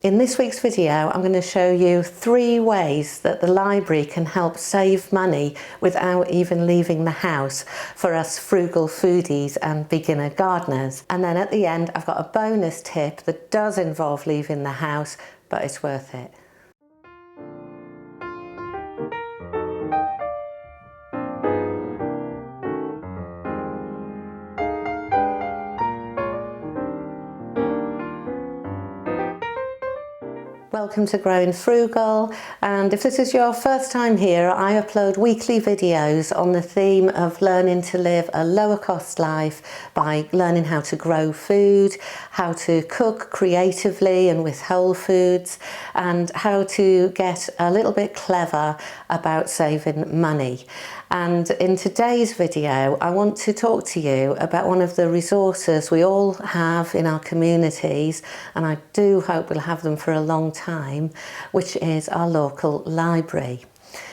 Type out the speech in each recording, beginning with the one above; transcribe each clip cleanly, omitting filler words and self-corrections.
In this week's video, I'm going to show you 3 ways that the library can help save money without even leaving the house for us frugal foodies and beginner gardeners. And then at the end, I've got a bonus tip that does involve leaving the house, but it's worth it. Welcome to Growing Frugal, and if this is your first time here, I upload weekly videos on the theme of learning to live a lower cost life by learning how to grow food, how to cook creatively and with whole foods, and how to get a little bit clever about saving money. And in today's video, I want to talk to you about one of the resources we all have in our communities, and I do hope we'll have them for a long time, which is our local library.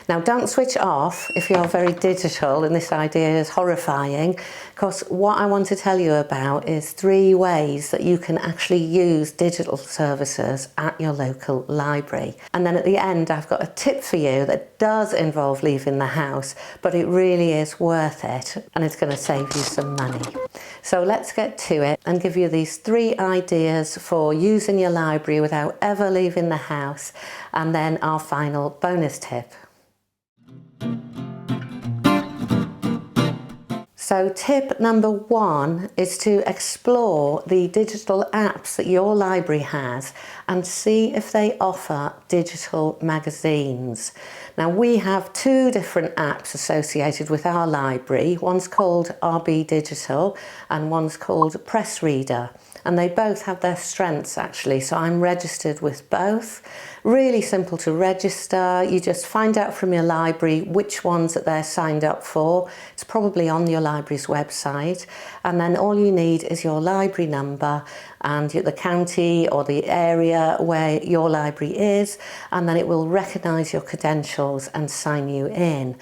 Now, don't switch off if you're very digital and this idea is horrifying, because what I want to tell you about is 3 ways that you can actually use digital services at your local library. And then at the end, I've got a tip for you that does involve leaving the house, but it really is worth it, and it's going to save you some money. So let's get to it and give you these 3 ideas for using your library without ever leaving the house, and then our final bonus tip. So tip number 1 is to explore the digital apps that your library has and see if they offer digital magazines. Now, we have 2 different apps associated with our library. One's called RB Digital and one's called Press Reader. And they both have their strengths actually, so I'm registered with both. Really simple to register. You just find out from your library which ones that they're signed up for. It's probably on your library's website, and then all you need is your library number and the county or the area where your library is, and then it will recognise your credentials and sign you in.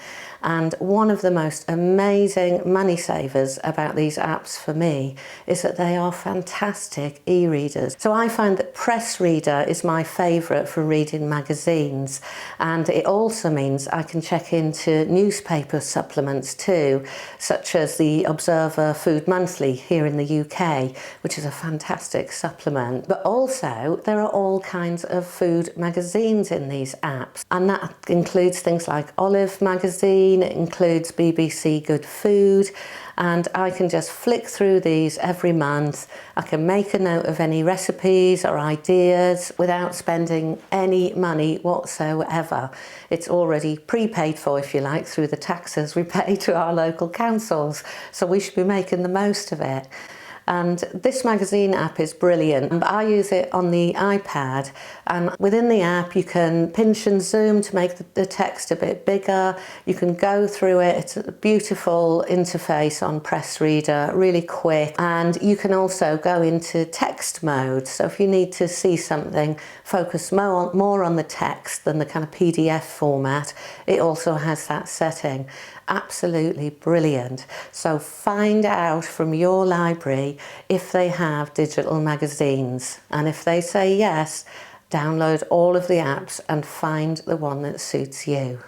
And one of the most amazing money savers about these apps for me is that they are fantastic e-readers. So I find that Press Reader is my favourite for reading magazines, and it also means I can check into newspaper supplements too, such as the Observer Food Monthly here in the UK, which is a fantastic supplement. But also there are all kinds of food magazines in these apps, and that includes things like Olive Magazine. It includes BBC Good Food, and I can just flick through these every month. I can make a note of any recipes or ideas without spending any money whatsoever. It's already prepaid for, if you like, through the taxes we pay to our local councils, so we should be making the most of it. And this magazine app is brilliant. I use it on the iPad, and within the app you can pinch and zoom to make the text a bit bigger. You can go through it. It's a beautiful interface on Press Reader, really quick, and you can also go into text mode. So if you need to see something, focus more on the text than the kind of PDF format, it also has that setting. Absolutely brilliant. So find out from your library if they have digital magazines, and if they say yes, download all of the apps and find the one that suits you.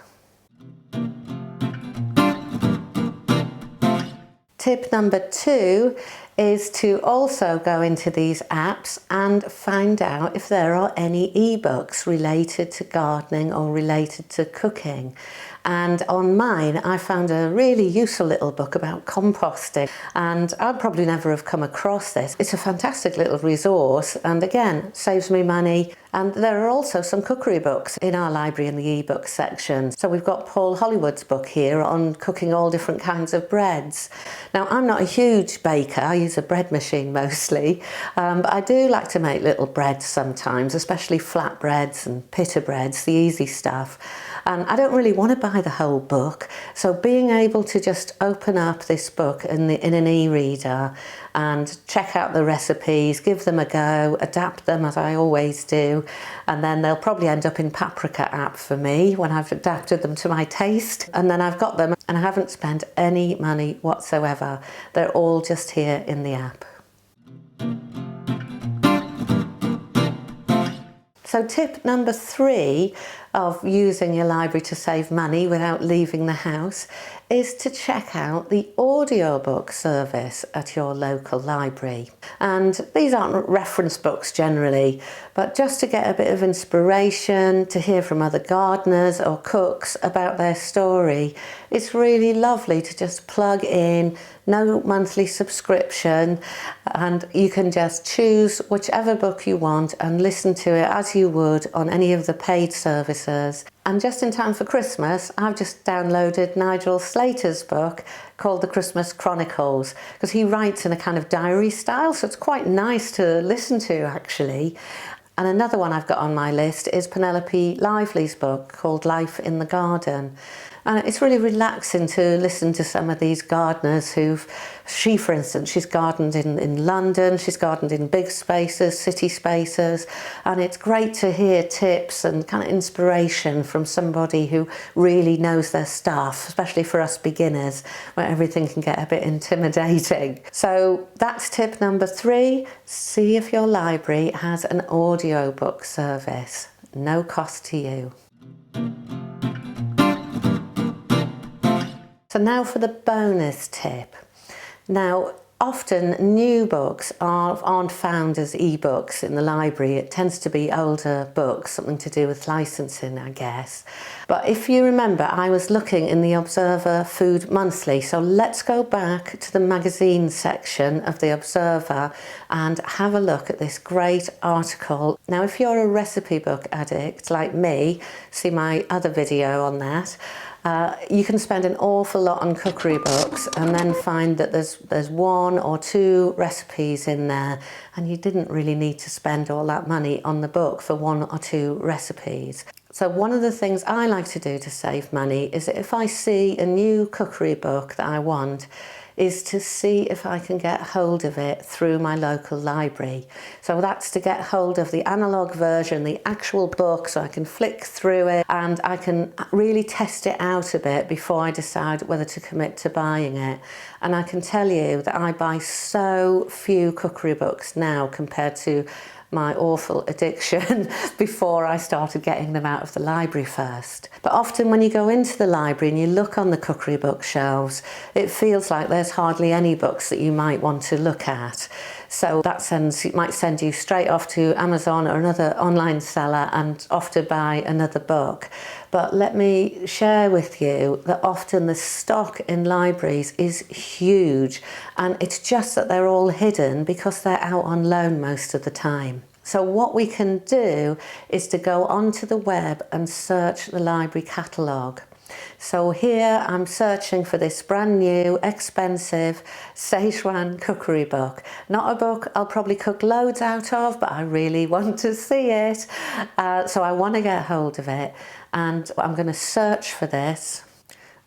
Tip number 2 is to also go into these apps and find out if there are any ebooks related to gardening or related to cooking. And on mine, I found a really useful little book about composting, and I'd probably never have come across this. It's a fantastic little resource, and again, saves me money. And there are also some cookery books in our library in the ebooks section. So we've got Paul Hollywood's book here on cooking all different kinds of breads. Now, I'm not a huge baker. I use a bread machine mostly, but I do like to make little breads sometimes, especially flat breads and pita breads, the easy stuff. And I don't really want to buy the whole book, so being able to just open up this book in an e-reader and check out the recipes, give them a go, adapt them as I always do, and then they'll probably end up in Paprika app for me when I've adapted them to my taste, and then I've got them and I haven't spent any money whatsoever. They're all just here in the app. So tip number 3 of using your library to save money without leaving the house is to check out the audiobook service at your local library. And these aren't reference books generally, but just to get a bit of inspiration, to hear from other gardeners or cooks about their story, it's really lovely to just plug in, no monthly subscription, and you can just choose whichever book you want and listen to it as you would on any of the paid services. And just in time for Christmas, I've just downloaded Nigel Slater's book called The Christmas Chronicles, because he writes in a kind of diary style, so it's quite nice to listen to actually. And another one I've got on my list is Penelope Lively's book called Life in the Garden. And it's really relaxing to listen to some of these gardeners for instance, she's gardened in London, she's gardened in big spaces, city spaces, and it's great to hear tips and kind of inspiration from somebody who really knows their stuff, especially for us beginners, where everything can get a bit intimidating. So that's tip number 3, see if your library has an audiobook service, no cost to you. So now for the bonus tip. Now, often new books aren't found as eBooks in the library. It tends to be older books, something to do with licensing, I guess. But if you remember, I was looking in the Observer Food Monthly. So let's go back to the magazine section of the Observer and have a look at this great article. Now, if you're a recipe book addict like me, see my other video on that. You can spend an awful lot on cookery books and then find that there's 1 or 2 recipes in there, and you didn't really need to spend all that money on the book for 1 or 2 recipes. So one of the things I like to do to save money is that if I see a new cookery book that I want, is to see if I can get hold of it through my local library. So that's to get hold of the analogue version, the actual book, so I can flick through it and I can really test it out a bit before I decide whether to commit to buying it. And I can tell you that I buy so few cookery books now compared to my awful addiction before I started getting them out of the library first. But often when you go into the library and you look on the cookery book shelves, it feels like there's hardly any books that you might want to look at. So it might send you straight off to Amazon or another online seller and off to buy another book. But let me share with you that often the stock in libraries is huge, and it's just that they're all hidden because they're out on loan most of the time. So what we can do is to go onto the web and search the library catalogue. So here I'm searching for this brand new, expensive Szechuan cookery book. Not a book I'll probably cook loads out of, but I really want to see it. So I want to get hold of it, and I'm going to search for this.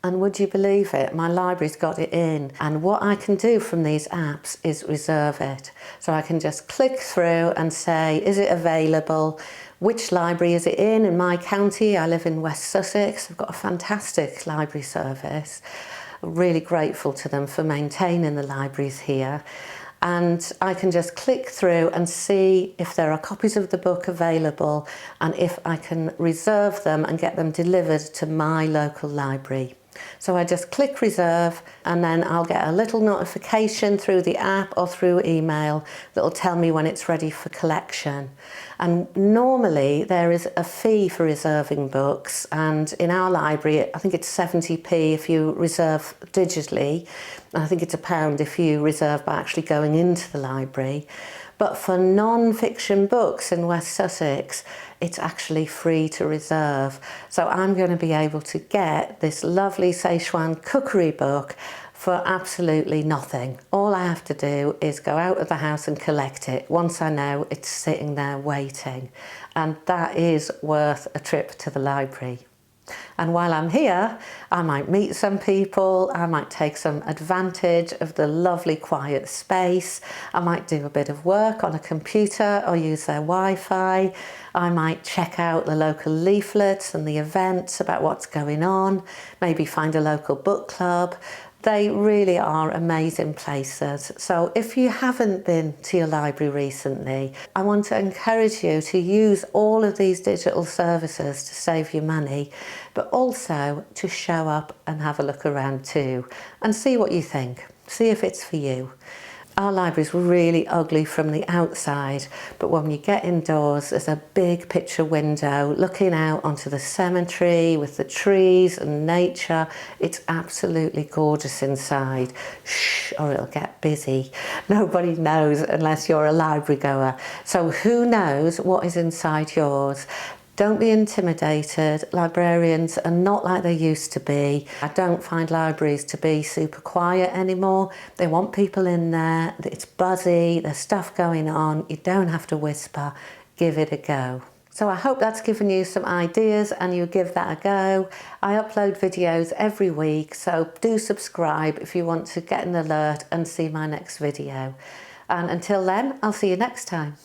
And would you believe it? My library's got it in. And what I can do from these apps is reserve it. So I can just click through and say, is it available? Which library is it in my county? I live in West Sussex. I've got a fantastic library service. I'm really grateful to them for maintaining the libraries here. And I can just click through and see if there are copies of the book available and if I can reserve them and get them delivered to my local library. So I just click reserve, and then I'll get a little notification through the app or through email that will tell me when it's ready for collection. And normally there is a fee for reserving books, and in our library I think it's 70p if you reserve digitally, and I think it's £1 if you reserve by actually going into the library. But for non-fiction books in West Sussex, it's actually free to reserve. So I'm going to be able to get this lovely Szechuan cookery book for absolutely nothing. All I have to do is go out of the house and collect it once I know it's sitting there waiting. And that is worth a trip to the library. And while I'm here, I might meet some people, I might take some advantage of the lovely quiet space, I might do a bit of work on a computer or use their Wi-Fi, I might check out the local leaflets and the events about what's going on, maybe find a local book club, They really are amazing places. So if you haven't been to your library recently, I want to encourage you to use all of these digital services to save you money, but also to show up and have a look around too and see what you think. See if it's for you. Our library's really ugly from the outside, but when you get indoors, there's a big picture window looking out onto the cemetery with the trees and nature. It's absolutely gorgeous inside. Shh, or it'll get busy. Nobody knows unless you're a library goer. So who knows what is inside yours? Don't be intimidated. Librarians are not like they used to be. I don't find libraries to be super quiet anymore. They want people in there. It's buzzy, there's stuff going on. You don't have to whisper. Give it a go. So I hope that's given you some ideas and you give that a go. I upload videos every week, so do subscribe if you want to get an alert and see my next video. And until then, I'll see you next time.